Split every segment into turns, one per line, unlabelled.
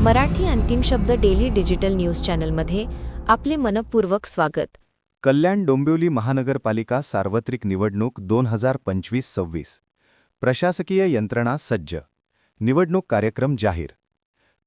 मराठी अंतिम शब्द daily digital news चॅनलमध्ये आपले मनपूर्वक स्वागत।
कल्याण डोंबिवली महानगरपालिका सार्वत्रिक निवडणूक 2025-26 प्रशासकीय यंत्रणा सज्ज। निवडणूक कार्यक्रम जाहीर।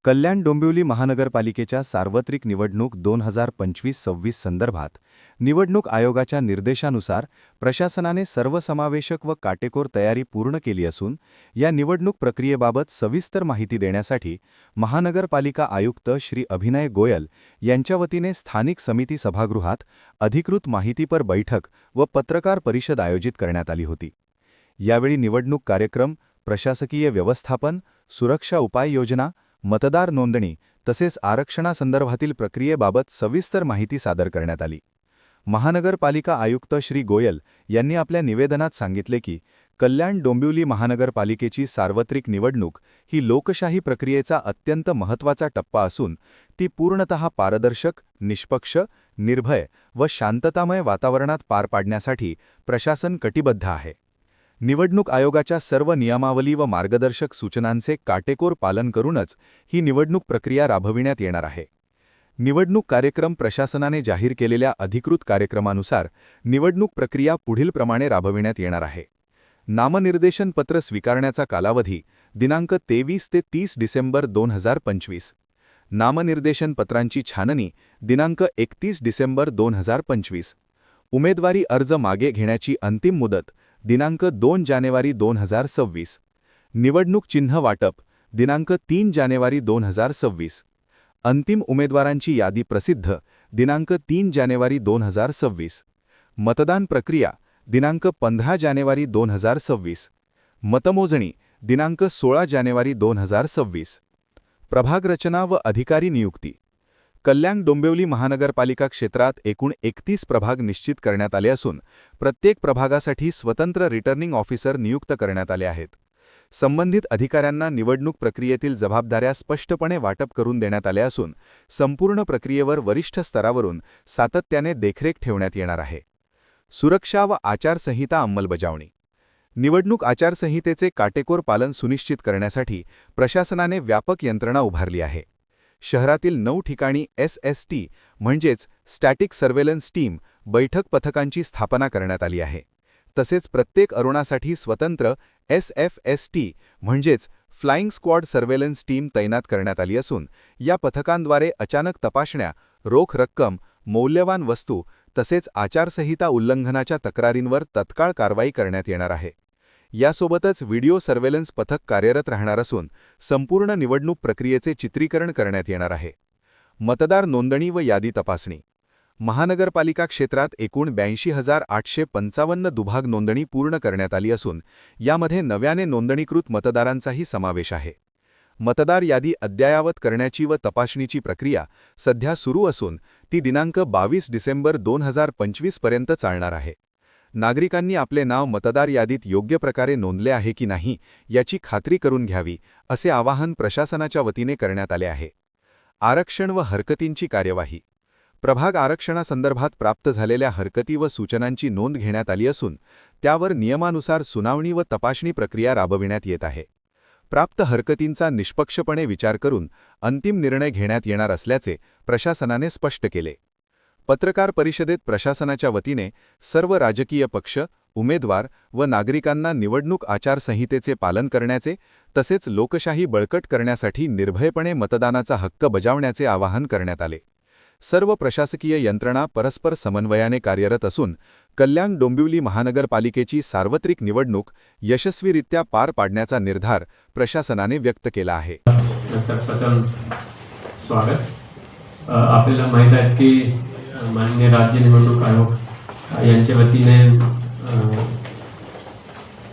कल्याण डोंबिवली महानगरपालिकेच्या सार्वत्रिक निवडणूक 2025-26 संदर्भात निवडणूक आयोगाच्या निर्देशानुसार प्रशासनाने सर्वसमावेशक व काटेकोर तयारी पूर्ण केली असून या निवडणूक प्रक्रियेबाबत सविस्तर माहिती देण्यासाठी महानगरपालिका आयुक्त श्री अभिनय गोयल यांच्या वतीने स्थानिक समिती सभागृहात अधिकृत माहितीपर बैठक व पत्रकार परिषद आयोजित करण्यात आली होती। यावेळी निवडणूक कार्यक्रम, प्रशासकीय व्यवस्थापन, सुरक्षा उपाययोजना, मतदार नोंदणी तसेच आरक्षणासंदर्भातील प्रक्रियेबाबत सविस्तर माहिती सादर करण्यात आली। महानगरपालिका आयुक्त श्री गोयल यांनी आपल्या निवेदनात सांगितले की कल्याण डोंबिवली महानगरपालिकेची सार्वत्रिक निवडणूक ही लोकशाही प्रक्रियेचा अत्यंत महत्त्वाचा टप्पा असून ती पूर्णतः पारदर्शक, निष्पक्ष, निर्भय व शांततामय वातावरणात पार पाडण्यासाठी प्रशासन कटिबद्ध आहे। निवडणूक आयोगाच्या सर्व नियमावली व मार्गदर्शक सूचनांचे काटेकोर पालन करूनच ही निवडणूक प्रक्रिया राबविण्यात येणार आहे। निवडणूक कार्यक्रम प्रशासनाने जाहीर केलेल्या अधिकृत कार्यक्रमानुसार निवडणूक प्रक्रिया पुढीलप्रमाणे राबविण्यात येणार आहे। नामनिर्देशन पत्र स्वीकारण्याचा कालावधी दिनांक 23 ते 30 डिसेंबर 2025। नामनिर्देशन पत्रांची छाननी दिनांक 31 डिसेंबर 2025। उमेदवारी अर्ज मागे घेण्याची अंतिम मुदत दिनांक 2 जानेवारी 2026। निवडणूक चिन्ह वाटप दिनांक 3 जानेवारी 2026। अंतिम उमेदवारांची यादी प्रसिद्ध दिनांक 3 जानेवारी 2026। मतदान प्रक्रिया दिनांक 15 जानेवारी 2026। मतमोजणी दिनांक 16 जानेवारी 2026। प्रभाग रचना व अधिकारी नियुक्ती। कल्याण डोंबिवली महानगरपालिका क्षेत्रात एकूण 31 प्रभाग निश्चित करण्यात आले असून प्रत्येक प्रभागासाठी स्वतंत्र रिटर्निंग ऑफिसर नियुक्त करण्यात आले आहेत। संबंधित अधिकाऱ्यांना निवडणूक प्रक्रियेतील जबाबदाऱ्या स्पष्टपणे वाटप करून देण्यात आल्या असून संपूर्ण प्रक्रियेवर वरिष्ठ स्तरावरून सातत्याने देखरेख ठेवण्यात येणार आहे। सुरक्षा व आचारसंहिता अंमलबजावणी। निवडणूक आचारसंहितेचे काटेकोर पालन सुनिश्चित करण्यासाठी प्रशासनाने व्यापक यंत्रणा उभारली आहे। शहरातील 9 ठिकाणी SST म्हणजेच स्टॅटिक सर्व्हेलन्स टीम बैठक पथकांची स्थापना करण्यात आली आहे। तसेच प्रत्येक अरुणासाठी स्वतंत्र SFST म्हणजेच फ्लाइंग स्क्वॉड सर्व्हेलन्स टीम तैनात करण्यात आली असून या पथकांद्वारे अचानक तपासण्या, रोख रक्कम, मौल्यवान वस्तू तसेच आचारसंहिता उल्लंघनाच्या तक्रारींवर तत्काळ कारवाई करण्यात येणार आहे। यासोबतच व्हिडिओ सर्व्हेलन्स पथक कार्यरत राहणार असून संपूर्ण निवडणूक प्रक्रियेचे चित्रीकरण करण्यात येणार आहे। मतदार नोंदणी व यादी तपासणी। महानगरपालिका क्षेत्रात एकूण 82,855 दुभाग नोंदणी पूर्ण करण्यात आली असून यामध्ये नव्याने नोंदणीकृत मतदारांचाही समावेश आहे। मतदार यादी अद्ययावत करण्याची व तपासणीची प्रक्रिया सध्या सुरू असून ती दिनांक 22 डिसेंबर 2025 पर्यंत चालणार आहे। नागरिकांनी आपले नाव मतदार यादीत योग्य प्रकारे नोंदले आहे की नाही याची खात्री करून घ्यावी असे आवाहन प्रशासनाच्या वतीने करण्यात आले आहे। आरक्षण व हरकतींची कार्यवाही। प्रभाग आरक्षणासंदर्भात प्राप्त झालेल्या हरकती व सूचनांची नोंद घेण्यात आली असून त्यावर नियमानुसार सुनावणी व तपासणी प्रक्रिया राबविण्यात येत आहे। प्राप्त हरकतींचा निष्पक्षपणे विचार करून अंतिम निर्णय घेण्यात येणार असल्याचे प्रशासनाने स्पष्ट केले। पत्रकार परिषदेत प्रशासनाच्या वतीने सर्व राजकीय पक्ष, उमेदवार व नागरिकांना निवडणूक आचारसंहितेचे पालन करण्याचे तसेच लोकशाही बळकट करण्यासाठी निर्भयपणे मतदानाचा हक्क बजावण्याचे आवाहन करण्यात आले। सर्व प्रशासकीय यंत्रणा परस्पर समन्वयाने कार्यरत असून कल्याण डोंबिवली महानगरपालिकेची सार्वत्रिक निवडणूक यशस्वीरित्या पार पाडण्याचा निर्धार प्रशासनाने व्यक्त केला आहे।
सर्वप्रथम स्वागत। आपल्याला माहित आहे की माननीय राज्य निवडणूक आयोग यांच्या वतीने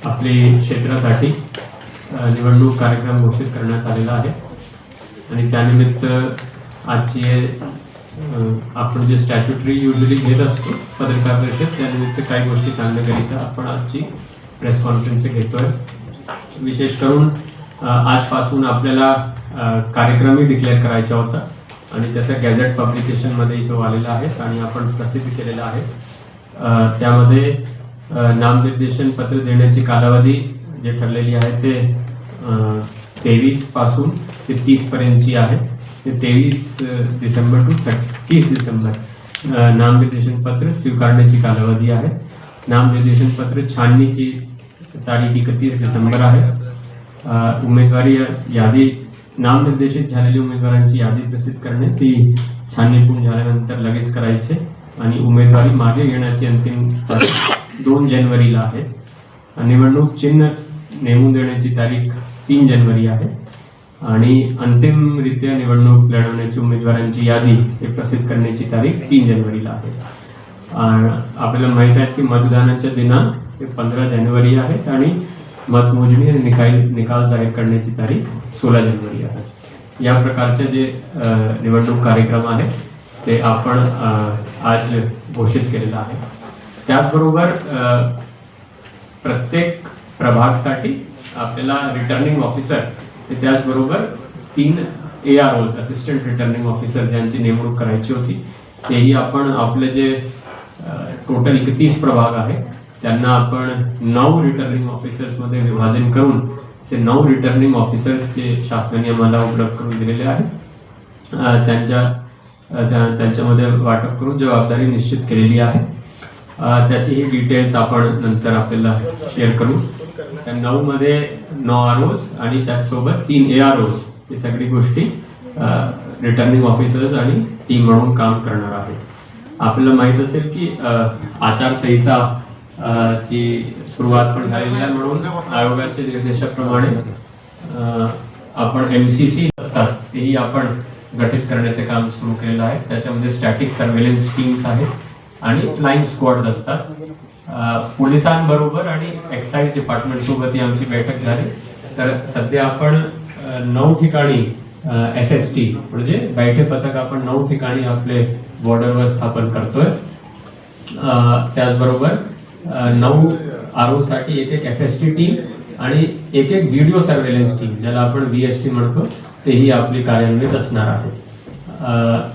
आपल्या क्षेत्रासाठी निवडणूक कार्यक्रम घोषित करण्यात आलेला आहे आणि त्यानिमित्त आजची आपण जे स्टॅच्युटरी युजली घेत असतो पत्रकार परिषद त्यानिमित्त काही गोष्टी सांगण्याकरिता आपण आजची प्रेस कॉन्फरन्स घेतोय। विशेष करून आजपासून आपल्याला कार्यक्रमही डिक्लेअर करायचा होता आणि त्याचा गॅझेट पब्लिकेशनमध्ये इथं आलेला आहे आणि आपण प्रसिद्ध केलेला आहे। त्यामध्ये नामनिर्देशन पत्र देण्याची कालावधी जे ठरलेली आहे ते 23 पासून ते 30 पर्यंतची आहे। 23 डिसेंबर टू 30 डिसेंबर नामनिर्देशन पत्र स्वीकारण्याची कालावधी आहे. नामनिर्देशन पत्र छाननीची तारीख 31 डिसेंबर आहे. उमेदवारी यादी नामनिर्देशित झालेल्या उमेदवारांची यादी प्रसिद्ध करणे ती छाननी पूर्ण झाल्यानंतर लगेच करायचे आणि उमेदवारी मागे घेण्याची अंतिम तारीख 2 जानेवारीला आहे. निवडणूक चिन्ह नेमून देण्याची तारीख 3 जानेवारी आहे आणि अंतिमरित्या निवडणूक लढवण्याची उमेदवारांची यादी हे प्रसिद्ध करण्याची तारीख 3 जानेवारीला आहे. आपल्याला माहीत आहे की मतदानाच्या दिनांक हे 15 जानेवारी आहेत आणि मतमोजणी आणि निकाल जाहीर करण्याची तारीख 16 जानेवारी आहे. या प्रकारचे जे निवडणूक कार्यक्रम आहे ते आपण आज घोषित केलेला आहे. त्याचबरोबर प्रत्येक प्रभागसाठी आपल्याला रिटर्निंग ऑफिसर त्याचबरोबर 3 AROs असिस्टंट रिटर्निंग ऑफिसर यांची नेमणूक करायची होती. तेही आपण आपले जे टोटल 31 प्रभाग आहे त्यांना आपण 9 रिटर्निंग ऑफिसर्समध्ये विभाजन करून असे 9 रिटर्निंग ऑफिसर्स जे शासनाने आम्हाला उपलब्ध करून दिलेले आहेत त्यांच्यामध्ये वाटप करून जबाबदारी निश्चित केलेली आहे. त्याची ही डिटेल्स आपण नंतर आपल्याला शेअर करू. त्या 9 मध्ये 9 ROs आणि त्याचसोबत 3 AROs हे सगळी गोष्टी रिटर्निंग ऑफिसर्स आणि टीम म्हणून काम करणार आहेत. आपल्याला माहीत असेल की आचारसंहिता ची सुरुवात पण झालेली आहे म्हणून आयोगाच्या निर्देशाप्रमाणे आपण MCC असतात तेही आपण गठीत करण्याचे काम सुरू केलेलं आहे. त्याच्यामध्ये स्टॅटिक सर्व्हेलन्स टीम्स आहेत आणि फ्लाइंग स्क्वॉड्स असतात. पोलिसांबरोबर आणि एक्साइज डिपार्टमेंट सोबत ही आमची बैठक झाली. तर सध्या आपण 9 ठिकाणी SST म्हणजे बैठे पथक आपण 9 ठिकाणी आपले बॉर्डरवर स्थापन करतोय. त्याचबरोबर 9 RO साठी एक FST टीम आणि एक व्हिडिओ सर्व्हेलन्स टीम ज्याला आपण VST म्हणतो तेही आपली कार्यान्वित असणार आहे.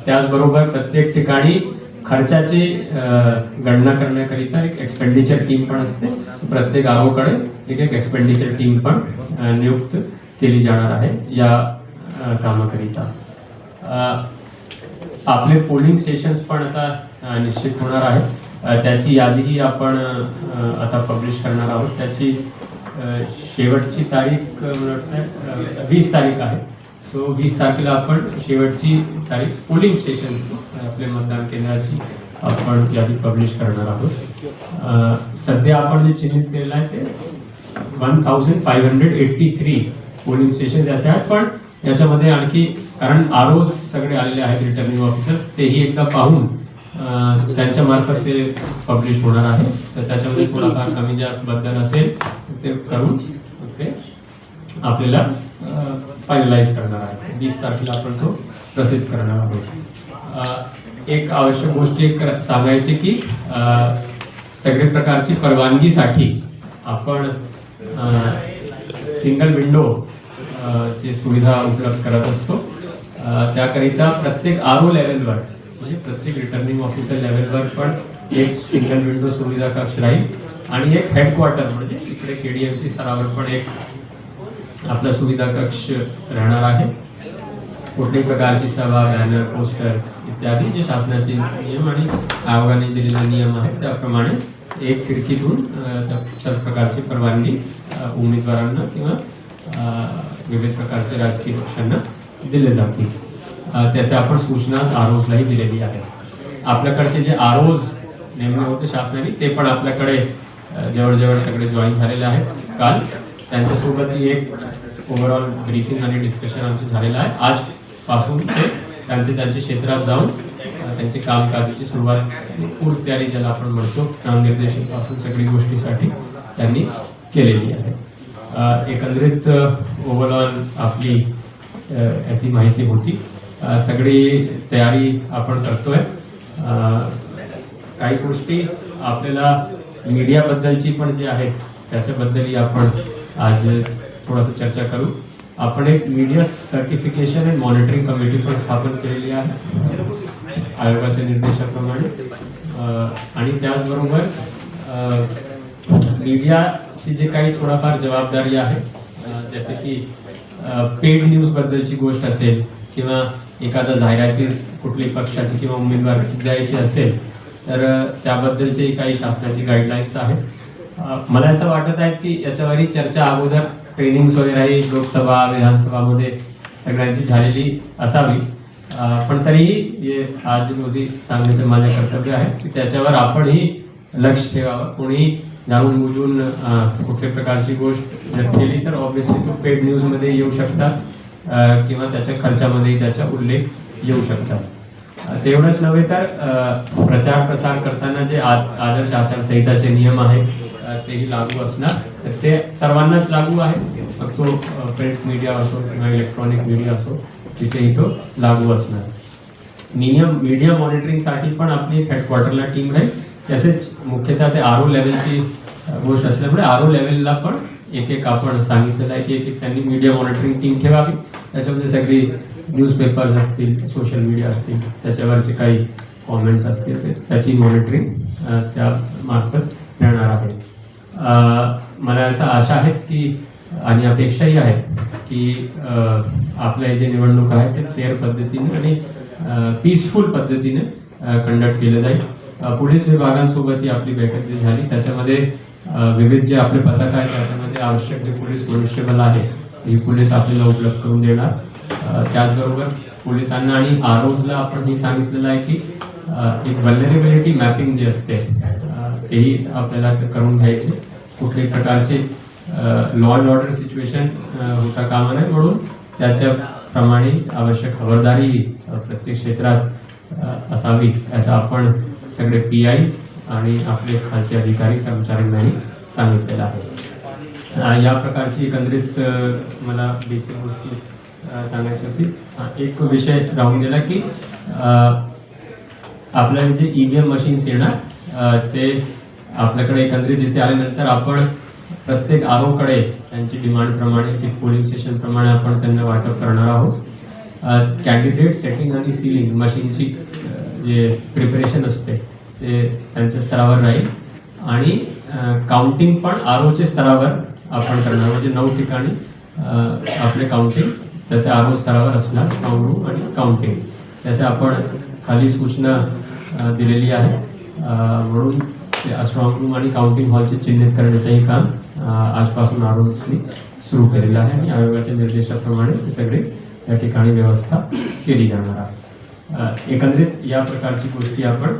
त्याचबरोबर प्रत्येक ठिकाणी खर्चाची गणना करण्याकरिता एक एक्सपेंडिचर टीम पण असते. प्रत्येक RO कडे एक एक्सपेंडिचर टीम पण नियुक्त केली जाणार आहे या कामाकरिता. आपले पोलिंग स्टेशन्स पण आता निश्चित होणार आहे. त्याची यादीही आपण आता पब्लिश करणार आहोत. त्याची शेवटची तारीख 20 तारीख आहे. सो 20 तारखेला आपण शेवटची तारीख पोलिंग स्टेशन्स आपले मतदान केंद्राची आपण यादी पब्लिश करणार आहोत. सध्या आपण जे चिन्हित केलेलं आहे ते 1583 पोलिंग स्टेशन असे आहेत. पण याच्यामध्ये आणखी कारण ROs सगळे आलेले आहेत रिटर्निंग ऑफिसर तेही एकदा पाहून त्यांच्या मार्फत ते पब्लिश होणार आहे. तर त्याच्यामध्ये थोडाफार कमी जास्त बदल असेल ते करून ते आपल्याला फायनलाइज करणार आहे. 20 तारखेला आपण तो प्रसिद्ध करणार आहोत. एक आवश्यक गोष्ट एक सांगायची की सगळे प्रकारची परवानगीसाठी आपण सिंगल विंडो ची सुविधा उपलब्ध करत असतो. त्याकरिता प्रत्येक RO लेवलवर म्हणजे प्रत्येक रिटर्निंग ऑफिसर लेवलवर पण एक सिंगल विंडो सुविधा कक्ष राहील आणि एक हेडक्वार्टर म्हणजे इकडे KDMC स्तरावर पण एक आपला सुविधा कक्ष राहणार आहे. कुठल्याही प्रकारची सभा बॅनर पोस्टर्स इत्यादी जे शासनाचे नियम आणि आयोगाने दिलेले नियम आहेत त्याप्रमाणे एक खिडकीतून सर्व प्रकारची परवानगी उमेदवारांना किंवा विविध प्रकारच्या राजकीय पक्षांना दिले जातील. त्याचे आपण सूचना ROsलाही दिलेली आहे. आपल्याकडचे जे ROs नेमले होते शासनाने ते पण आपल्याकडे जवळजवळ सगळे जॉईन झालेले आहेत. काल त्यांच्यासोबतही एक ओव्हरऑल ब्रीफिंग आणि डिस्कशन आमचं झालेलं आहे. आजपासून ते त्यांच्या क्षेत्रात जाऊन त्यांची कामकाजाची सुरुवात पूर्व तयारी ज्याला आपण म्हणतो नामनिर्देशनपासून सगळी गोष्टीसाठी त्यांनी केलेली आहे. एकंदरीत ओव्हरऑल आपली अशी माहिती होती. सगळी तयारी आपण करतोय. काही गोष्टी आपल्याला मीडियाबद्दलची पण जे आहेत त्याच्याबद्दलही आपण आज थोडंसं चर्चा करू. आपण एक media certification and monitoring committee पण स्थापन केलेली आहे आयोगाच्या निर्देशाप्रमाणे. आणि त्याचबरोबर मीडियाची जे काही थोडाफार जबाबदारी आहे जसे की पेड न्यूज बद्दलची गोष्ट असेल किंवा एखादा जाहिराती कुठली पक्षाची किंवा उमेदवाराची द्यायची असेल तर त्याबद्दलचे काही शासनाची गाईडलाईन्स आहेत. मला असं वाटत आहे की याच्यावरही चर्चा अगोदर ट्रेनिंग्स वगैरे लोकसभा विधानसभामध्ये सगळ्यांची झालेली असावी. पण तरीही आज रोजी सांगण्याचे माझे कर्तव्य आहे की त्याच्यावर आपणही लक्ष ठेवावं. कोणीही जाणून बुजून कुठल्या प्रकारची गोष्ट जर केली तर ऑब्व्हियसली तो पेड न्यूजमध्ये येऊ शकतात किंवा त्याच्या खर्चामध्येही त्याचा उल्लेख येऊ शकतात. तेवढंच नव्हे तर प्रचार प्रसार करताना जे आदर्श आचारसंहिताचे नियम आहेत तेही लागू असणार. तर ते सर्वांनाच लागू आहे, मग तो प्रिंट मीडिया असो किंवा इलेक्ट्रॉनिक मीडिया असो तिथेही तो लागू असणार. मीडिया मॉनिटरिंगसाठी पण आपली एक हेडक्वार्टरला टीम राहील. तसेच मुख्यतः ते आर ओ लेवलची गोष्ट असल्यामुळे आर ओ लेवलला पण एक आपण सांगितलेलं आहे की एक त्यांनी मीडिया मॉनिटरिंग टीम ठेवावी. त्याच्यामध्ये सगळी न्यूजपेपर्स असतील, सोशल मीडिया असतील, त्याच्यावरचे काही कॉमेंट्स असतील त्याची मॉनिटरिंग त्या मार्फत राहणार आहे. मला असं आशा आहेत की आणि अपेक्षाही आहेत की आपल्या जे निवडणूक आहे ते फेअर पद्धतीने आणि पीसफुल पद्धतीने कंडक्ट केलं जाईल. पोलीस विभागांसोबतही आपली बैठक जी झाली त्याच्यामध्ये विविध जे आपले पथक आहेत त्याच्यामध्ये आवश्यक जे पोलीस मनुष्यबळ आहे ही पोलीस आपल्याला उपलब्ध करून देणार. त्याचबरोबर पोलिसांना आणि आरओजला आपण हे सांगितलेलं आहे की एक व्हल्नरेबिलिटी मॅपिंग जे असते तेही आपल्याला करून घ्यायचे. कुठल्याही प्रकारचे लॉ अँड ऑर्डर सिच्युएशन होता कामा नये, म्हणून त्याच्याप्रमाणे आवश्यक खबरदारी प्रत्येक क्षेत्रात असावी असं आपण सगळे PIs आणि आपले खालचे अधिकारी कर्मचाऱ्यांनाही सांगितलेलं आहे. या प्रकारची एकंदरीत मला बेसिक गोष्टी सांगायची होती. एक विषय राहून गेला की आपल्याला जे EVM मशीन्स येणार ते आपल्याकडे एकंदरीत इथे आल्यानंतर आपण प्रत्येक आरओकडे त्यांची डिमांडप्रमाणे की पोलिंग स्टेशनप्रमाणे आपण त्यांना वाटप करणार आहोत. कॅन्डिडेट सेटिंग आणि सीलिंग मशीनची जे प्रिपरेशन असते ते त्यांच्या स्तरावर राहील आणि काउंटिंग पण आरओच्या स्तरावर आपण करणार. म्हणजे 9 ठिकाणी आपले काउंटिंग तर त्या आरओ स्तरावर असणार, स्ट्रॉंग रूम आणि काउंटिंग. त्याचे आपण खाली सूचना दिलेली आहे. म्हणून स्ट्रॉंग रूम आणि काउंटिंग हॉलचे चिन्हित करण्याचंही काम आजपासून आरओनी सुरू केलेलं आहे आणि आयोगाच्या निर्देशाप्रमाणे ते सगळे या ठिकाणी व्यवस्था केली जाणार आहे. एकंदरीत या प्रकारची गोष्टी आपण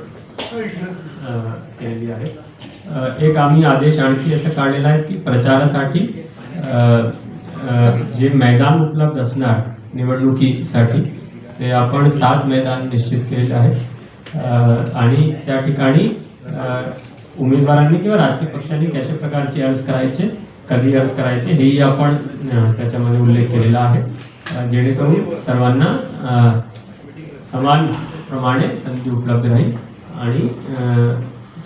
केलेली आहे. एक आम्ही आदेश आणखी असं काढलेला आहे की प्रचारासाठी जे मैदान उपलब्ध असणार निवडणुकीसाठी ते आपण 7 मैदान निश्चित केलेले आहेत आणि त्या ठिकाणी उमेदवारांनी किंवा राजकीय पक्षांनी कशा प्रकारचे अर्ज करायचे, कधी अर्ज करायचे हेही आपण त्याच्यामध्ये उल्लेख केलेला आहे. जेणेकरून सर्वांना समान प्रमाणे संधी उपलब्ध राहील आणि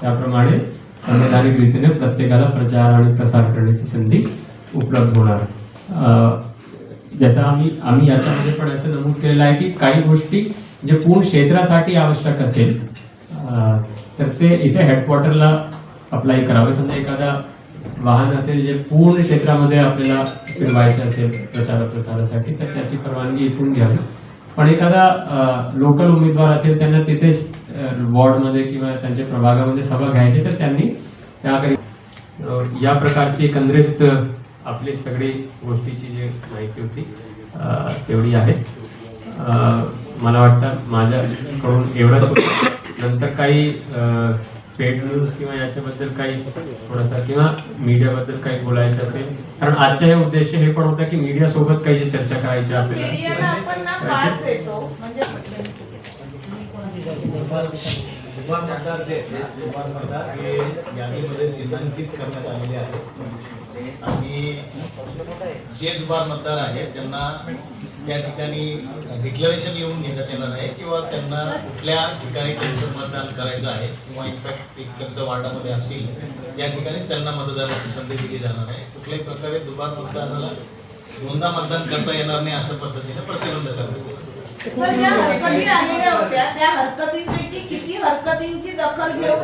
त्याप्रमाणे संवैधानिक रीतीने प्रत्येकाला प्रचार आणि प्रसार करण्याची संधी उपलब्ध होणार. जसं आम्ही याच्यामध्ये पण असं नमूद केलेलं आहे की काही गोष्टी जे पूर्ण क्षेत्रासाठी आवश्यक असेल तर ते इथे हेडक्वार्टरला अप्लाय करावे. समजा एखादा वाहन असेल जे पूर्ण क्षेत्रामध्ये आपल्याला फिरवायचे असेल प्रचार प्रसारासाठी तर त्याची परवानगी इथून घ्यावी. पण एखादा लोकल उमेदवार असेल त्यांना तिथेच वॉर्डमध्ये किंवा त्यांच्या प्रभागामध्ये सभा घ्यायची तर त्यांनी त्याकरिता या प्रकारची एकंदरीत आपली सगळी गोष्टीची जी माहिती होती तेवढी आहे. मला वाटतं माझ्याकडून एवढंच होतं. नंतर काही पेड न्यूज किंवा याच्याबद्दल काही थोडासा किंवा मीडियाबद्दल काही बोलायचं असेल, कारण आजच्या हे उद्देश हे पण होता की मीडिया सोबत काही जे चर्चा करायची आपल्याला
दुबार मतदार जे दुबार मतदार हे यादीमध्ये चिन्हांकित करण्यात आलेले आहेत आणि जे दुबार मतदार आहेत त्यांना त्या ठिकाणी डिक्लेरेशन लिहून घेण्यात येणार आहे किंवा त्यांना कुठल्या ठिकाणी त्यांचं मतदान करायचं आहे किंवा इनफॅक्ट एक वार्डामध्ये असतील त्या ठिकाणी त्यांना मतदानाची संधी दिली जाणार आहे. कुठल्याही प्रकारे दुबार मतदानाला दोनदा मतदान करता येणार नाही अशा पद्धतीने प्रतिबंध करण्यात येईल.
सर, ज्या हरकती आलेल्या होत्या त्या हरकतींपैकी किती हरकतींची दखल घेऊन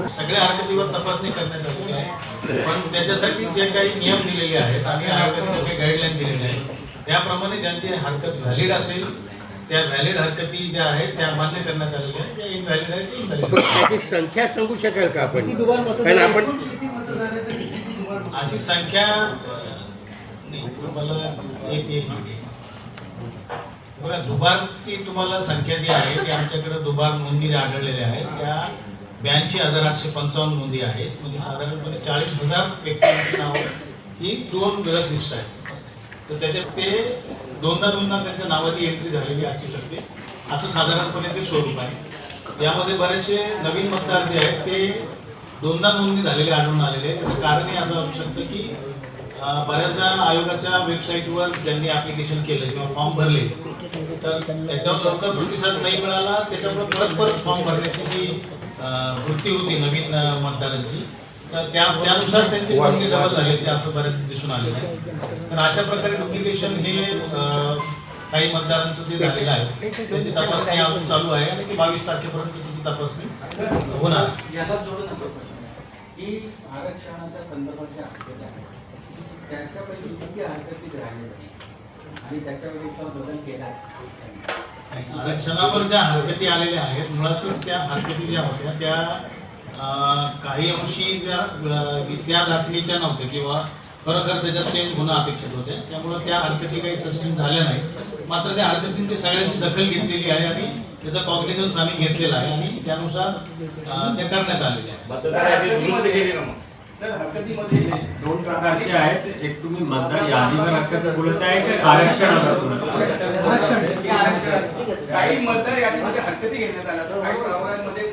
सगळ्या हरकतीवर तपासणी करण्यात आलेली आहे. पण त्याच्यासाठी जे काही नियम दिलेले आहेत आणि आयोगाने जे काही गाईडलाईन दिलेले आहेत त्याप्रमाणे ज्यांची हरकत व्हॅलिड असेल त्या व्हॅलिड हरकती ज्या आहेत त्या मान्य करण्यात आलेल्या आहेत, ज्या इनव्हॅलिड आहेत त्या इनव्हॅलिड.
त्याची संख्या सांगू शकाल का आपण? कारण आपण
अशी संख्या नाही तुम्हाला एक एक मिनिट. बघा दुबारची तुम्हाला संख्या जी आहे ती आमच्याकडे दुबार नोंदी ज्या आढळलेल्या आहेत त्या 82,855 नोंदी आहेत. म्हणजे साधारणपणे 40,000 व्यक्तींची नावं ही 2 गलत दिसत आहेत. तर त्याच्यात ते दोनदा त्यांच्या नावाची एंट्री झालेली असू शकते, असं साधारणपणे ते स्वरूप आहे. यामध्ये बरेचसे नवीन मतदार जे आहेत ते दोनदा नोंदणी झालेले आढळून आलेले आहे. त्याचं कारणही असं असू शकतं की बऱ्याचदा आयोगाच्या वेबसाईटवर ज्यांनी ॲप्लिकेशन केलं किंवा फॉर्म भरले तर त्याच्यावर लवकर प्रतिसाद नाही मिळाला, त्याच्यामुळे परत फॉर्म भरण्याची जी वृत्ती होती नवीन मतदारांची तर त्यानुसार त्यांची नोंदणी डबल झाल्याची असं बऱ्याच दिसून आलेलं आहे. तर अशा प्रकारे डुप्लिकेशन हे काही मतदारांचं जे झालेलं आहे त्याची तपासणी अजून चालू आहे आणि ती 22 तारखेपर्यंत त्याची तपासणी होणार.
की आरक्षणाच्या संदर्भात जे हरकत आहे त्याच्यापैकी किती हरकती राहिलेल्या आणि त्याच्यावर बदल केला आहे?
आरक्षणावर ज्या हरकती आलेल्या आहेत मुळातच त्या हरकती ज्या होत्या त्या काही अंशी त्या धाटणीच्या नव्हत्या किंवा खरोखर त्याच्यात चेंज होणं अपेक्षित होते. त्यामुळे त्या हरकती काही सस्टेन झाल्या नाही. मात्र त्या हरकतींची सगळ्यांची दखल घेतलेली आहे आणि त्याचा कॉग्निझन्स आम्ही घेतलेला आहे आणि त्यानुसार त्या करण्यात आलेल्या आहेत.
सर हरकतीमध्ये 2 प्रकारचे आहेत. एक तुम्ही मतदार यादीवर हरकत बोलत आहे की आरक्षणावर बोलत आहे?
काही मतदार यादीमध्ये हरकती घेण्यात आल्या तर काही प्रभागांमध्ये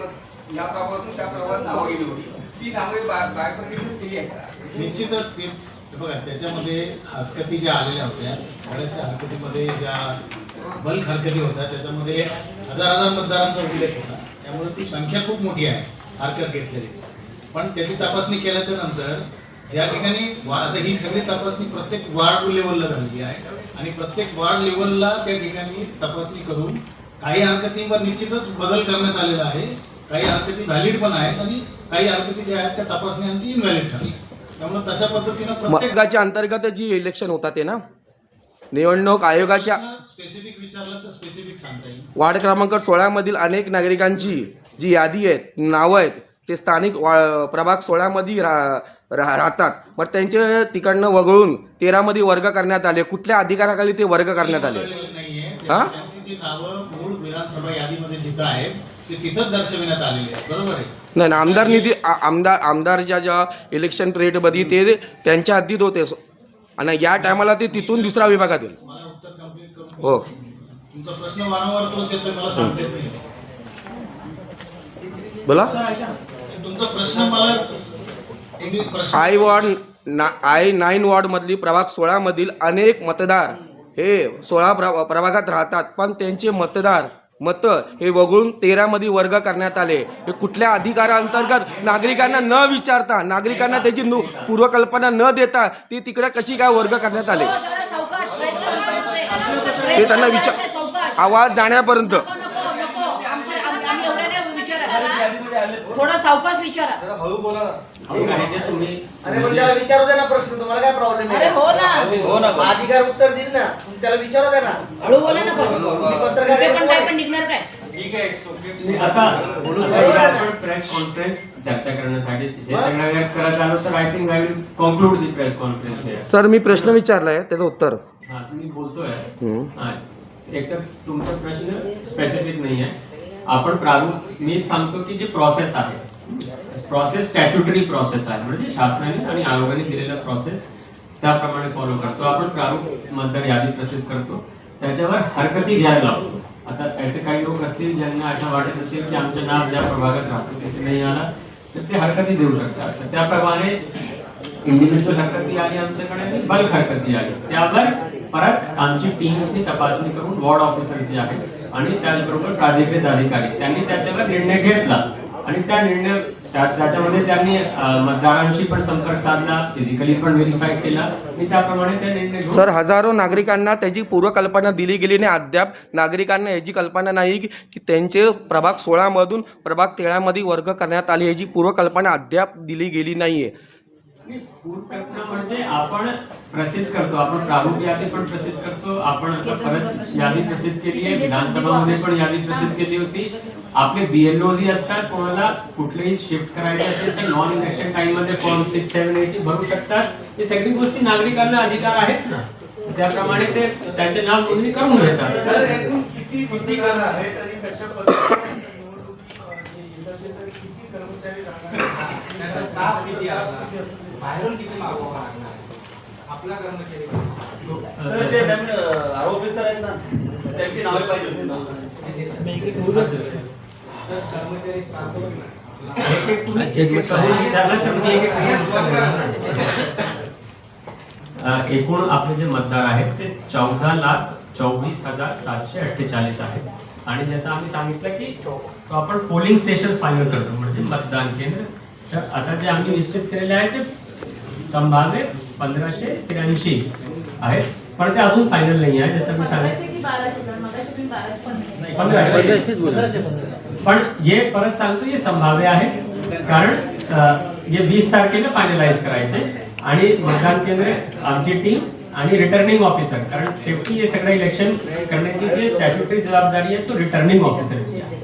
या प्रभागातून त्या प्रभागात नावं गेली होती, ती नावे बायफर्केशन केली आहे का?
निश्चितच ते बघा त्याच्यामध्ये हरकती ज्या आलेल्या होत्या बऱ्याचशा हरकतीमध्ये ज्या बल्क हरकती होत्या त्याच्यामध्ये हजार मतदारांचा उल्लेख होता. त्यामुळे ती संख्या खूप मोठी आहे हरकत घेतलेली. पण त्याची तपासणी केल्याच्या नंतर ज्या ठिकाणी आता ही सगळी तपासणी प्रत्येक वार्ड लेवलला झालेली आहे आणि प्रत्येक वार्ड लेवलला त्या ठिकाणी तपासणी करून काही हरकतींवर निश्चितच बदल करण्यात आलेला आहे. काही हरकती व्हॅलिड पण आहेत आणि काही हरकती ज्या आहेत त्या तपासणीअंती इनव्हॅलिड ठरल्या. त्यामुळे तशा पद्धतीनं
मतदाराच्या अंतर्गत जी इलेक्शन होतात ते ना निवडणूक आयोगाच्या
स्पेसिफिक विचारलं तर स्पेसिफिक सांगता येईल.
वार्ड क्रमांक 16 मधील अनेक नागरिकांची जी यादी आहेत नावं आहेत ते स्थानिक प्रभाग 16 मध्ये राहतात. मग त्यांचे तिकडनं वगळून 13 मध्ये वर्ग करण्यात आले. कुठल्या अधिकाराखाली ते वर्ग करण्यात आले?
नाहीये
हा?
त्यांची जी नावं मूळ विधानसभा यादीमध्ये जिथं आहेत ते तिथंच दर्शविण्यात आलेली आहेत. बरोबर आहे.
नाही ना आमदार निधी आमदारच्या ज्या इलेक्शन पिरियडमध्ये ते त्यांच्या हद्दीत होते आणि या टायमाला ते तिथून दुसऱ्या विभागात येईल.
मला उत्तर कंप्लीट करून
हो
तुमचा प्रश्न वारंवार तोच येतोय मला सांगता येत नाही.
बोला.
तुमचा प्रश्न मला प्रश्न
I9 वॉर्ड मधली प्रभाग 16 मधील अनेक मतदार हे 16 प्रभागात राहतात पण त्यांचे मत हे वगळून 13 मध्ये वर्ग करण्यात आले. हे कुठल्या अधिकाराअंतर्गत नागरिकांना न विचारता नागरिकांना त्याची पूर्वकल्पना न देता ते तिकडे कशी काय वर्ग करण्यात आले ते त्यांना विचार आवाज जाण्यापर्यंत.
थोडं सावकाश विचारा.
तुम्ही
अरे पण त्याला विचारू दे ना प्रश्न, तुम्हाला काय प्रॉब्लेम
अरे
आहे?
हो ना
अधिकार उत्तर देईल ना, तुम्ही त्याला विचारू दे ना.
हळू बोला ना पण.
तुम्ही पत्रकार
ते पण काय पण निघणार काय?
आता प्रेस कॉन्फरन्स चर्चा करण्यासाठी हे सगळं करत आलो तर I think I will conclude the press conference.
Sir मी प्रश्न विचारलाय त्याचं उत्तर.
हा तुम्ही बोलतोय एकतर तुमचा प्रश्न स्पेसिफिक नाही आहे. आपण प्रारूप मी सांगतो की जी प्रोसेस आहे प्रोसेस स्टॅच्युटरी प्रोसेस आहे म्हणजे शासनाने आणि आयोगाने दिलेला प्रोसेस त्याप्रमाणे फॉलो करतो. आपण प्रारूप मतदार यादी प्रसिद्ध करतो त्याच्यावर हरकती घ्यायला लावतो. आता असे काही लोक असतील ज्यांना असं वाटत असेल की आमचं नाव ज्या प्रभागात राहतो तिथे नाही आला तर ते हरकती देऊ शकतात. तर त्याप्रमाणे इंडिव्हिज्युअल हरकती आली आमच्याकडे आणि बल्क हरकती आली त्यावर परत आमची टीम्सनी तपासणी करून वॉर्ड ऑफिसर जे आहेत आणि त्याचबरोबर प्राधिकृत अधिकारी त्यांनी त्याच्यावर निर्णय घेतला आणि त्या निर्णय त्याच्यामध्ये त्यांनी मतदारांशी पण संपर्क साधला, फिजिकली पण व्हेरीफाय केला आणि त्याप्रमाणे ते निर्णय घेऊन.
सर हजारो नागरिकांना त्याची पूर्वकल्पना दिली गेली नाही. अद्याप नागरिकांना याची कल्पना नाही की त्यांचे प्रभाग 16 मधून प्रभाग 13 मध्ये वर्ग करण्यात आले. याची पूर्वकल्पना अद्याप दिली गेली नाहीये.
पूर्वकल्पना म्हणजे आपण प्रसिद्ध करतो, आपण प्रारूप यादी पण प्रसिद्ध करतो, आपण आता परत यादी प्रसिद्ध केली आहे, विधानसभामध्ये पण यादी प्रसिद्ध केली होती. आपले BLO जी असतात, कोणाला कुठलेही शिफ्ट करायचे असेल तर नॉन इलेक्शन टाइम मध्ये फॉर्म 6, 7, 8 भरू शकतात. हे सगळी गोष्टी नागरिकांना अधिकार आहेत ना, त्याप्रमाणे ते त्यांचे नाव नोंदणी करून घेतात.
सर, एकूण किती मतदार आहेत आणि कशा पद्धतीने किती कर्मचारी राहणार?
त्याचा स्टाफ किती आहे, बाहेरून किती मागवावा लागणार, आपला कर्मचारी
सर जे नवीन ऑफिसर आहेत ना त्यांची नावे पाहिजे होती ना.
तर कर्मचारी स्टाफ
एक तुम्ही विचारलं तर मी एक एकूण आपले जे मतदार आहेत ते 14,24,748 आहेत. आणि जसं आम्ही सांगितलं की तो आपण पोलिंग स्टेशन फायनल करतो, म्हणजे मतदान केंद्र. तर आता जे आम्ही निश्चित केलेले आहे ते संभाव्य 1583 आहेत, पण ते अजून फायनल नाही आहे. जसं मी सांगितलं
1500 की 1200, कारण मगाशी तुम्ही 1200
1500. पण हे परत सांगतो हे संभाव्य आहे, कारण हे 20 तारखेला फायनलाइज करायचे. आणि मतदान केंद्र आमची टीम आणि रिटर्निंग ऑफिसर, कारण शेवटी हे सगळं इलेक्शन करण्याची जी स्टॅच्युटरी जबाबदारी आहे तो रिटर्निंग ऑफिसरची आहे.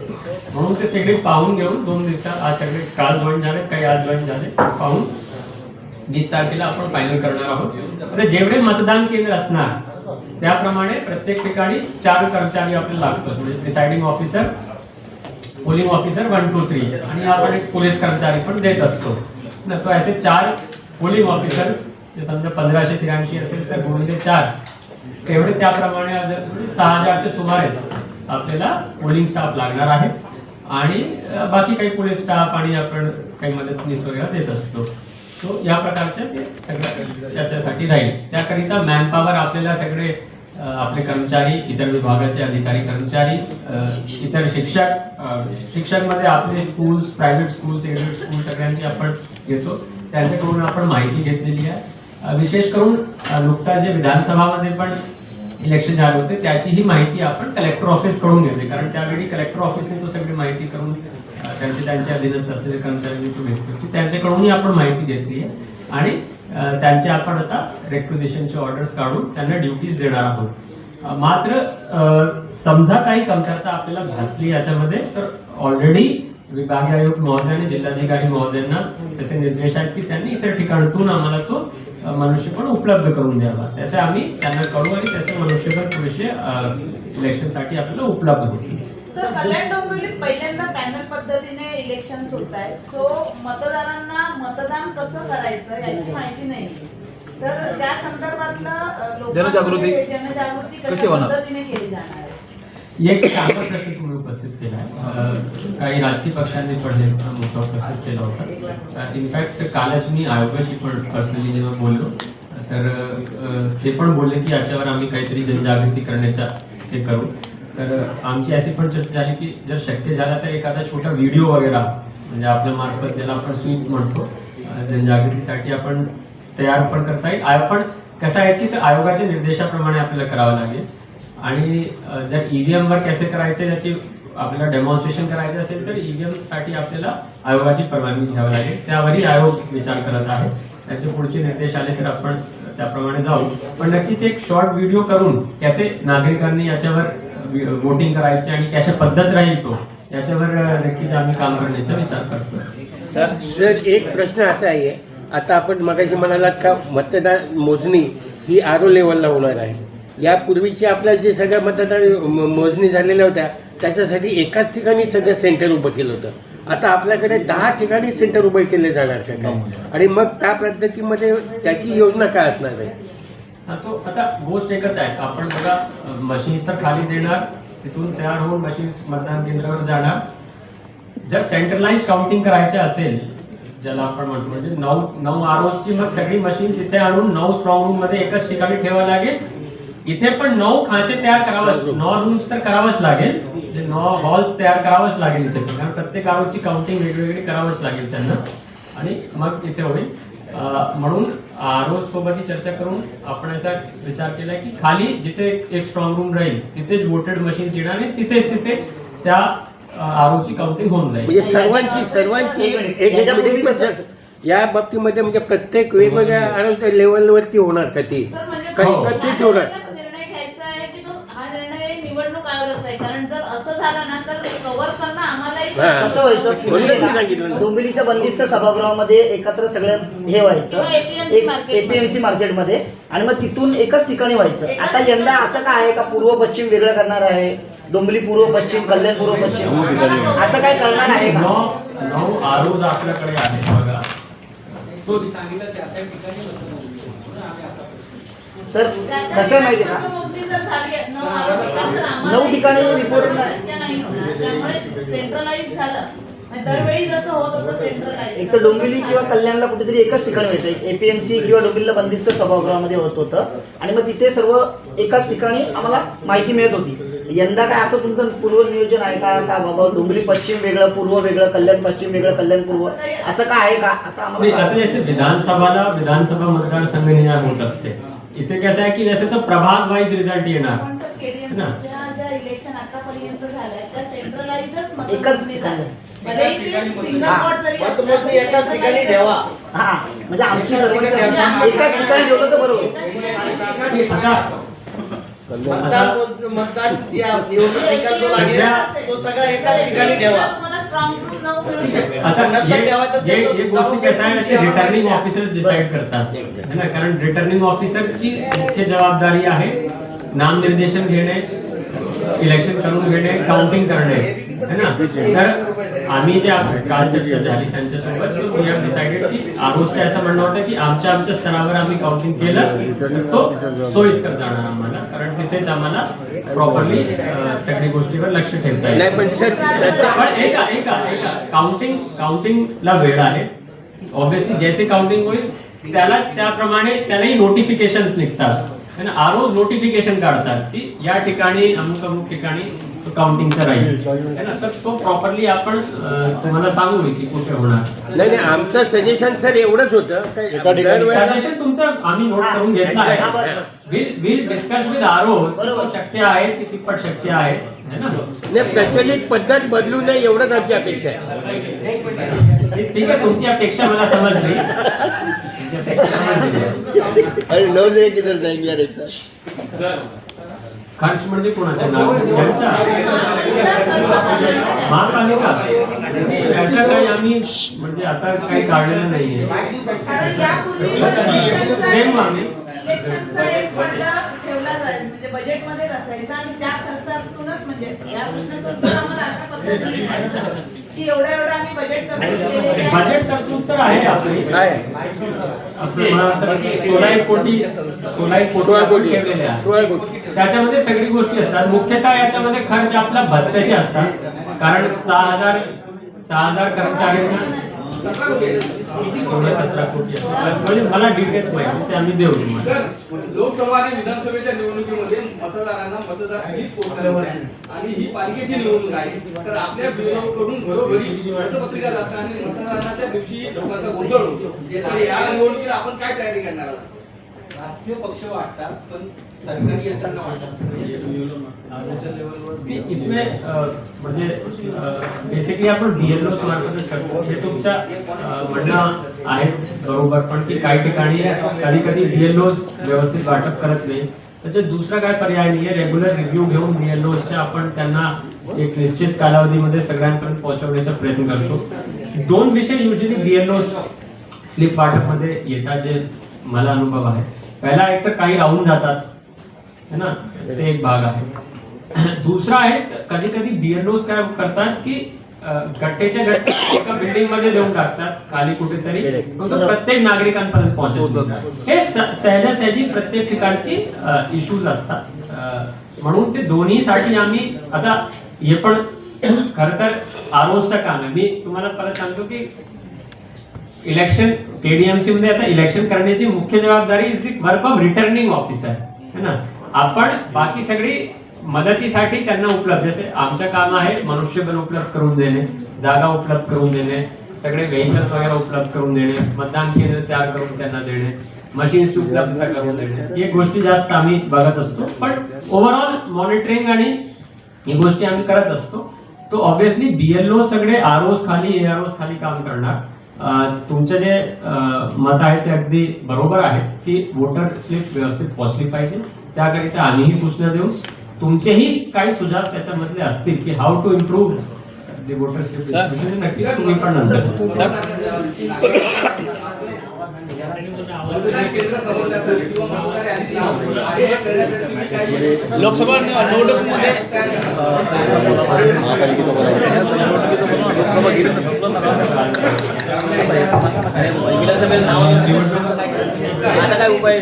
म्हणून ते सगळे पाहून घेऊन 2 दिवसात, आज सगळे काल जॉईन झाले, काही आज जॉईन झाले, पाहून 20 तारखेला आपण फायनल करणार आहोत. आता जेवढे मतदान केंद्र असणार त्याप्रमाणे प्रत्येक ठिकाणी 4 कर्मचारी आपल्याला लागतात, म्हणजे प्रिसाइडिंग ऑफिसर, पोलिंग ऑफिसर 1, 2, 3 आणि आपण एक पोलीस कर्मचारी पण देत असतो. तो असे 4 पोलिंग ऑफिसर्स, जे समजा 1583 असेल तर गुणिले 4 तेवढे, त्याप्रमाणे 6000च्या सुमारेच आपल्याला पोलिंग स्टाफ लागणार आहे. आणि बाकी काही पोलीस स्टाफ आणि आपण काही मदतनीस वगैरे देत असतो. तो या प्रकारच्या ते सगळं याच्यासाठी राहील. त्याकरिता मॅनपॉवर आपल्याला सगळे आपले कर्मचारी, इतर विभागाचे अधिकारी कर्मचारी, इतर शिक्षकमध्ये आपले schools, private schools, aided school सगळ्यांची आपण घेतो. त्यांच्याकडून आपण माहिती घेतलेली आहे. विशेष करून नुकताच जे विधानसभामध्ये पण इलेक्शन झाले होते त्याचीही माहिती आपण कलेक्टर ऑफिस कडून घेतली, कारण त्यावेळी कलेक्टर ऑफिसने तो सगळी माहिती करून त्यांच्या अधीनस्थ असलेले कर्मचाऱ्यांनी तो घेतली होती. त्यांच्याकडूनही आपण माहिती घेतली आहे आणि त्यांचे आपण आता रेक्विजिशनचे ऑर्डर्स काढून त्यांना ड्युटीज देणार आहोत. मात्र समजा काही कमतरता आपल्याला भासली याच्यामध्ये, तर ऑलरेडी विभागीय आयुक्त महोदय आणि जिल्हाधिकारी महोदयांना तसे निर्देश आहेत की त्यांनी इतर ठिकाणातून आम्हाला तो मनुष्यबळ उपलब्ध करून द्यावा. त्याचे आम्ही त्यांना कळू आणि त्याचे मनुष्यबळ पुरेसे इलेक्शनसाठी आपल्याला उपलब्ध होतील.
सर, कल्याण डोंबिवलीत पहिल्यांदा पॅनल पद्धतीने इलेक्शन होत आहेत. सो मतदारांना मतदान कसं करायचं याची माहिती नाही, तर त्या संदर्भातलं जनजागृती कशा पद्धतीने केली जाणार आहे?
एक चांगला प्रश्न तुम्ही उपस्थित केला आहे. काही राजकीय पक्षांनी पण हे मुद्दा उपस्थित केला होता. इनफॅक्ट कालच मी आयोगाशी पण पर्सनली जेव्हा बोललो तर ते पण बोलले की याच्यावर आम्ही काहीतरी जनजागृती करण्याचा हे करू. तर आमची अशी पण चर्चा झाली की जर शक्य झाला तर एखादा छोटा व्हिडिओ वगैरे म्हणजे आपल्या मार्फत ज्याला आपण स्वीप म्हणतो, जनजागृतीसाठी आपण तयार पण करता येईल. पण कसं आहे की आयोगाच्या निर्देशाप्रमाणे आपल्याला करावं लागेल. आणि जर ईव्हीएम वर कसे करायचे त्याची आपल्याला डेमॉन्स्ट्रेशन करायचं असेल तर ईव्हीएम साठी आपल्याला आयोगाची परवानगी घ्यावी लागेल. त्यावरही आयोग विचार करत आहे. त्याचे पुढचे निर्देश आले तर आपण त्याप्रमाणे जाऊ. पण नक्कीच एक शॉर्ट व्हिडिओ करून कसे नागरिकांनी याच्यावर वोटिंग करायचे आणि कशा पद्धत राहील तो याच्यावर नक्कीच आम्ही काम करण्याचा विचार करतो.
सर, एक प्रश्न असा आहे, आता आपण मगाशी म्हणालात का मतदान मोजणी ही आरो लेवलला होणार आहे. यापूर्वीची आपल्या जे सगळ्या मतदार मोजणी झालेल्या होत्या त्याच्यासाठी एकाच ठिकाणी सगळं सेंटर उभं केलं होतं. आता आपल्याकडे 10 ठिकाणी सेंटर उभे केले जाणार का काय, आणि मग त्या पद्धतीमध्ये त्याची योजना काय असणार आहे?
तो आता गोष्ट एकच आहे. आपण बघा, मशीन्स तर खाली देणार, तिथून तयार होऊन मशीन्स मतदान केंद्रावर जाणार. जर सेंट्रलाइज काउंटिंग करायचे असेल, ज्याला आपण म्हणतो म्हणजे 9 आरओची मग सगळी मशीन्स इथे आणून 9 स्ट्रॉंग रूम मध्ये एकाच ठिकाणी ठेवावं लागेल. इथे पण 9 खांचे तयार करावंच, 9 रूम्स तर करावंच लागेल, 9 हॉल्स तयार करावंच लागेल इथे, कारण प्रत्येक आरोची काउंटिंग वेगवेगळी करावंच लागेल त्यांना, आणि मग इथे होईल. म्हणून आरओ सोबतही चर्चा करून आपण असा विचार केला की खाली जिथे एक स्ट्रॉंग रूम राहील तिथेच वोटेड मशीन्स येणार आणि तिथेच त्या आरओची काउंटिंग होऊन जाईल.
म्हणजे सर्वांची या बाबतीमध्ये म्हणजे प्रत्येक वेगवेगळ्या लेवलवरती होणार का ती
सर, म्हणजे
काही
हो.
एकत्रित होणार?
आपल्याला निर्णय घ्यायचा आहे की तो हा निर्णय निवडणूक आयोगाचा आहे, कारण जर असं झालं ना तर कव्हर करणं आम्हालाही
हा.
कसं व्हायचं
म्हणून मी सांगितलं.
डोंबिवलीच्या बंदिस्त सभागृहामध्ये एकत्र सगळं हे व्हायचं
किंवा APMC मार्केटमध्ये.
एपीएमसी मार्केटमध्ये आणि मग तिथून एकच ठिकाणी व्हायचं.
एकाच
आता यंदा
ठिकाणी.
असं काय आहे का पूर्व पश्चिम वेगळं करणार आहे, डोंबिवली पूर्व पश्चिम, कल्याण पूर्व पश्चिम असं काय करणार आहे का?
9 आरोज आपल्याकडे आहे बघा. तो
सांगितलं त्या त्या ठिकाणी होतं म्हणून आम्ही आता
सर कसं आहे माहिती आहे का,
मोदी जर झाली आहे, 9 आरोग्य तर आम्हाला
9 ठिकाणी
एक
report
शक्य नाही होणार. त्यामुळे सेंट्रलाइज झालं म्हणजे दरवेळी जसं होत होतं सेंट्रलाइज.
एक तर डोंबिवली किंवा कल्याणला कुठेतरी एकच ठिकाणी व्हायचं. एपीएमसी किंवा डोंबिवलीला बंदिस्त सभागृहामध्ये होत होतं आणि मग तिथे सर्व एकाच ठिकाणी आम्हाला माहिती मिळत होती. यंदा काय असं तुमचं पूर्व नियोजन आहे का का बाबा डोंबिवली पश्चिम वेगळं, पूर्व वेगळं, कल्याण पश्चिम वेगळं, कल्याण पूर्व असं काय आहे का असं
नहीं,
आम्हाला
आता जैसे विधानसभा मतदारसंघ निहाय होत असते. इथे कसं आहे की जैसे तो प्रभाग वाईज रिझल्ट येणार.
पण सर केडीएमसीच्या ज्या इलेक्शन आतापर्यंत झाल्या त्या सेंट्रलाइजच
एकच ठिकाणी.
सिंगल वॉर्ड जरी
मतमोजणी एकाच ठिकाणी ठेवा.
हा म्हणजे आमची सर्वांची एकाच ठिकाणी ठेवलं तर बरोबर.
मतदान ज्या निवडणूक निकाल जो लागेल तो सगळा एकाच ठिकाणी ठेवा.
तुम्हाला स्ट्रॉंग रूम न मिळू शकतो.
आता
नसेल ठेवायचं
ये
तर
गोष्टी
जाऊन
कसं आहे असे
ठेवा.
रिटर्निंग ऑफिसर्स डिसाइड करतात है ना, कारण रिटर्निंग ऑफिसरची मुख्य जबाबदारी आहे नामनिर्देशन घेणे, इलेक्शन करून घेणे, काउंटिंग करणे है ना. तर आम्ही जे काल चर्चा झाली त्यांच्यासोबत वी हॅव डिसाइडेड की आरोजचं असं म्हणणं होतं की आमच्या स्तरावर आम्ही काउंटिंग केलं तर तो सोयीस्कर जाणार आम्हाला, कारण तिथेच आम्हाला प्रॉपरली सगळी गोष्टीवर लक्ष ठेवता येईल.
नाही पण सर
पण एका काउंटिंगला वेळ आहे. ऑब्विसली जैसे काउंटिंग होईल त्याप्रमाणे त्यालाही नोटिफिकेशन्स निघतात है ना. आरोज नोटिफिकेशन काढतात की या ठिकाणी अमुक ठिकाणी काउंटिंगचं राहील है ना. तर तो प्रॉपरली आपण तुम्हाला सांगू की कुठे होणार.
नाही आमचं सजेशन सर एवढंच होतं
सजेशन तुमचं आम्ही नोट करून घेतलं आहे. विल डिस्कस विथ आरोज शक्य आहे की तिप्पट शक्य आहे है ना.
नाही प्रचलित पद्धत बदलू नये एवढंच आमची अपेक्षा आहे.
ठीक आहे, तुमची अपेक्षा मला समजली.
अरे 9 जण किधर जाएंगे यार एक साथ.
खर्च म्हणजे कोणाचा नाव यांचा महापालिका नाही, असं काही आम्ही म्हणजे आता काही काढलेलं नाहीये.
कारण यापूर्वी
देऊ आम्ही.
इलेक्शनचा एक फंड ठेवला जाईल म्हणजे बजेटमध्येच असायचा आणि त्या खर्चातूनच म्हणजे या प्रश्नाचं उत्तर आम्हाला अशा पद्धतीने मिळालं की एवढं आम्ही बजेट तरतूद केलेली आहे.
बजेट तरतूद तर आहे आपली. आपलं मला वाटतं 16 कोटी आपण ठेवलेले आहे.
16 कोटी.
त्याच्यामध्ये सगळी गोष्टी असतात. मुख्यतः याच्यामध्ये खर्च आपला भत्त्याचे असतात, कारण 6,000 कर्मचाऱ्यांना 16-17 कोटी असतात. म्हणजे मला डिटेल्स माहिती ते आम्ही देऊ तुम्हाला.
लोकसभा आणि विधानसभेच्या निवडणुकीमध्ये मतदारांना मतदार स्लिप पोहोचल्या आणि ही पालिकेची निवडणूक आहे. तर आपल्या विभागाकडून घरोघरी मतपत्रिका जातात आणि मतदानाच्या दिवशी लोकांचा गोंधळ होतो. तर या निवडणुकीला आपण काय तयारी करणार आहात?
राजकीय पक्ष वाटतात पण सरकारी यंत्रणा वाटतात.
इसमें म्हणजे बेसिकली आपण BLOs मार्फतच करतो. हे तुमच्या म्हणणं आहे बरोबर, पण की काही ठिकाणी कधी कधी BLOs व्यवस्थित वाटप करत नाही. त्याच्यात दुसरा काय पर्याय नाहीये. रेग्युलर रिव्ह्यू घेऊन BLOsच्या आपण त्यांना एक निश्चित कालावधीमध्ये सगळ्यांपर्यंत पोहोचवण्याचा प्रयत्न करतो. 2 विषय युजली BLOs स्लिप वाटपमध्ये येतात जे मला अनुभव आहे. पहिला एक तर काही राहून जातात है ना, ते एक भाग आहे. दुसरा आहे कधी कधी BLOs काय करतात की गट्टेच्या गट्टे एका बिल्डिंग मध्ये देऊन टाकतात खाली कुठेतरी, मग तो प्रत्येक नागरिकांपर्यंत पोहोचत. हे सहजासहजी प्रत्येक ठिकाणची इश्यूज असतात. म्हणून ते दोन्हीसाठी आम्ही आता हे पण खरं तर आरोजचं काम आहे. मी तुम्हाला परत सांगतो की इलेक्शन KDMC मध्ये आता इलेक्शन करण्याची मुख्य जबाबदारी is the work of returning officer है ना. आपण बाकी सगळी मदतीसाठी त्यांना उपलब्ध, जसे आमचं काम आहे मनुष्यबळ उपलब्ध करून देणे, जागा उपलब्ध करून देणे, सगळे व्हेकल्स वगैरे उपलब्ध करून देणे, मतदान केंद्र तयार करून त्यांना देणे, मशीन्स उपलब्ध करून देणे, हे गोष्टी जास्त आम्ही बघत असतो. पण ओव्हरऑल मॉनिटरिंग आणि ही गोष्टी आम्ही करत असतो. तो ऑब्व्हियसली BLO सगळे आरओस खाली AROs खाली काम करणार. तुमचे जे मत आहे ते अगदी बरोबर आहे की वोटर स्लिप व्यवस्थित पोहोचली पाहिजे. त्याकरिता आम्हीही सूचना देऊ. तुमचेही काही सुझाव त्याच्यामधले असतील की how to improve the voter slip distribution, नक्कीच तुम्ही पण नंतर
लोकसभा निवडणुकीमध्ये विधानसभेला नाव आता काय उपाय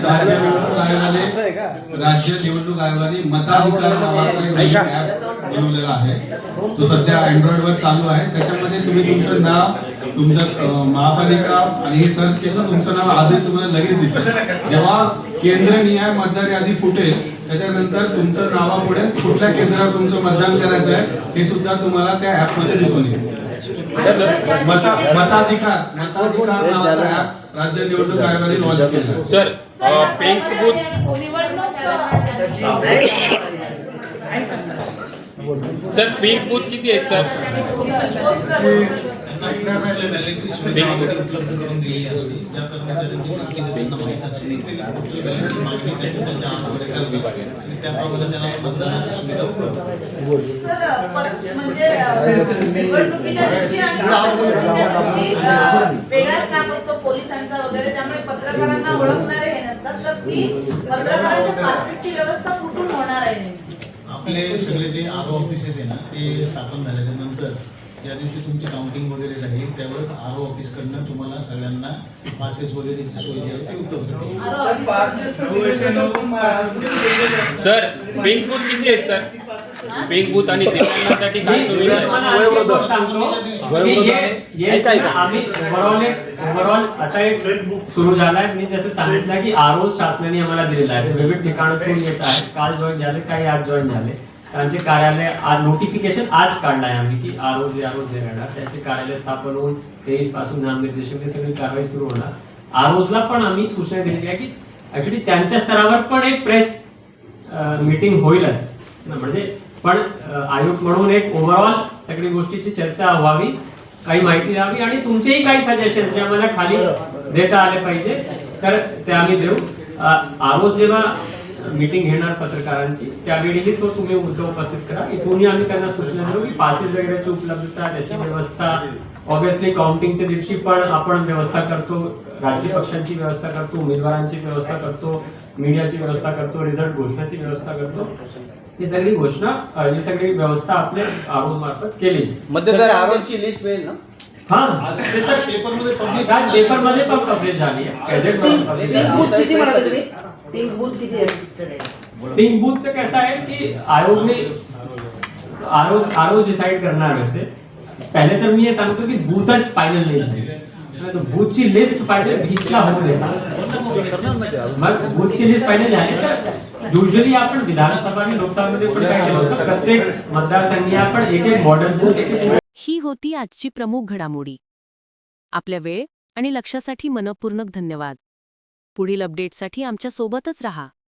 राज्य निवडणूक आयोगाने मताधिकार नावाचा एक ऍप बनवलेला आहे. तो सध्या अँड्रॉइड वर चालू आहे. त्याच्यामध्ये तुम्ही तुमचं नाव, तुमचं महापालिका आणि हे सर्च केलं, तुमचं नाव आजही तुम्हाला लगेच दिसेल. जेव्हा केंद्रनिहाय मतदार यादी फुटेल त्याच्यानंतर तुमचं नावापुढे कुठल्या केंद्रावर तुमचं मतदान करायचं आहे हे सुद्धा तुम्हाला त्या ऍप मध्ये दिसून येईल. मताधिकार नावाचा ऍप राज्य निवडणूक आयोगाने लॉन्च केला.
सर
सर पिंक बूथ किती आहेत सर?
बॅलेटची सुविधा उपलब्ध करून दिलेली असते. ज्या कर्मचाऱ्यांची नक्की त्यांना माहीत असते ते पोस्टल बॅलेटची मागणी त्यांच्या हातामध्ये करतात आणि त्याप्रमाणे त्यांना मतदानाची सुविधा उपलब्ध होते.
सर म्हणजे निवडणुकीच्या दिवशी आणि मतदानाच्या दिवशी वेगळा स्टाफ असतो पोलिसांचा वगैरे, त्यामुळे पत्रकारांना ओळखणारे हे नसतात. तर ती पत्रकारांच्या पासची व्यवस्था कुठून होणार आहे?
आपले सगळे जे आर ओ ऑफिसेस आहे ना ते स्थापन झाल्याच्या नंतर ज्या दिवशी तुमची काउंटिंग वगैरे राहील त्यावेळेस आर ओ ऑफिसकडनं तुम्हाला सगळ्यांना पासेस वगैरेची सोय जी आहे ती उपलब्ध होईल.
सर पिंक बूथ किती आहेत सर? पिंक बूथ आणि दिव्यांगांसाठी काय सुविधा आहे?
आम्ही ओव्हरऑल आता एक सुरू झालाय. मी जसं सांगितलं की आरओ शासनाने आम्हाला दिलेला आहे. ते विविध ठिकाणातून येत आहेत. काल जॉईन झाले, काही आज जॉईन झाले. त्यांचे कार्यालय आज नोटिफिकेशन आज काढलाय आम्ही की आरओ जे राहणार त्यांचे कार्यालय स्थापन होऊन 23 पासून नामनिर्देशन ही सगळी कारवाई सुरू होणार. आरओजला पण आम्ही सूचना दिली आहे की ऍक्च्युली त्यांच्या स्तरावर पण एक प्रेस मीटिंग होईलच, म्हणजे पण आयोग म्हणून एक ओव्हरऑल सगळी गोष्टीची चर्चा व्हावी, काही माहिती द्यावी आणि तुमचेही काही सजेशन जे आम्हाला खाली देता आले पाहिजे तर ते आम्ही देऊ. आरोज जेव्हा मीटिंग घेणार पत्रकारांची त्यावेळीही तो तुम्ही मुद्दा उपस्थित करा. इथूनही आम्ही त्यांना सूचना देऊ की पासेस वगैरेची उपलब्धता, त्याची व्यवस्था. ऑब्विसली काउंटिंगच्या दिवशी पण आपण व्यवस्था करतो, राजकीय पक्षांची व्यवस्था करतो, उमेदवारांची व्यवस्था करतो, मीडियाची व्यवस्था करतो, रिझल्ट घोषणाची व्यवस्था करतो. ही सगळी घोषणा, ही सगळी व्यवस्था आपल्या आरोज मार्फत केली जाईल.
मतदार आरोग्याची लिस्ट मिळेल ना?
हा, पेपरमध्ये पण पब्लिश झाली आहे, गॅझेटमध्ये पब्लिश
पिंक बूथ
झाली.
किती म्हणाले तुम्ही? पिंक बूथ किती आहे?
पिंक बूथचं कसं आहे की आयोगने आरोज डिसाइड करणार वैसे. पहिले तर मी हे सांगतो की बूथच फायनल नाही झाली, तो बूथची लिस्ट फायनल हीचला होऊ देणार. मग बूथची लिस्ट फायनल झाली तर युजली आपण विधानसभा आणि लोकसभामध्ये पण काय केलं होतं, प्रत्येक मतदारसंघी आपण एक एक मॉडेल बूथ, एक एक.
ही होती आजची प्रमुख घडामोडी. आपल्या वेळ आणि लक्षासाठी मनपूर्वक धन्यवाद. पुढील अपडेटसाठी आमच्या सोबतच रहा.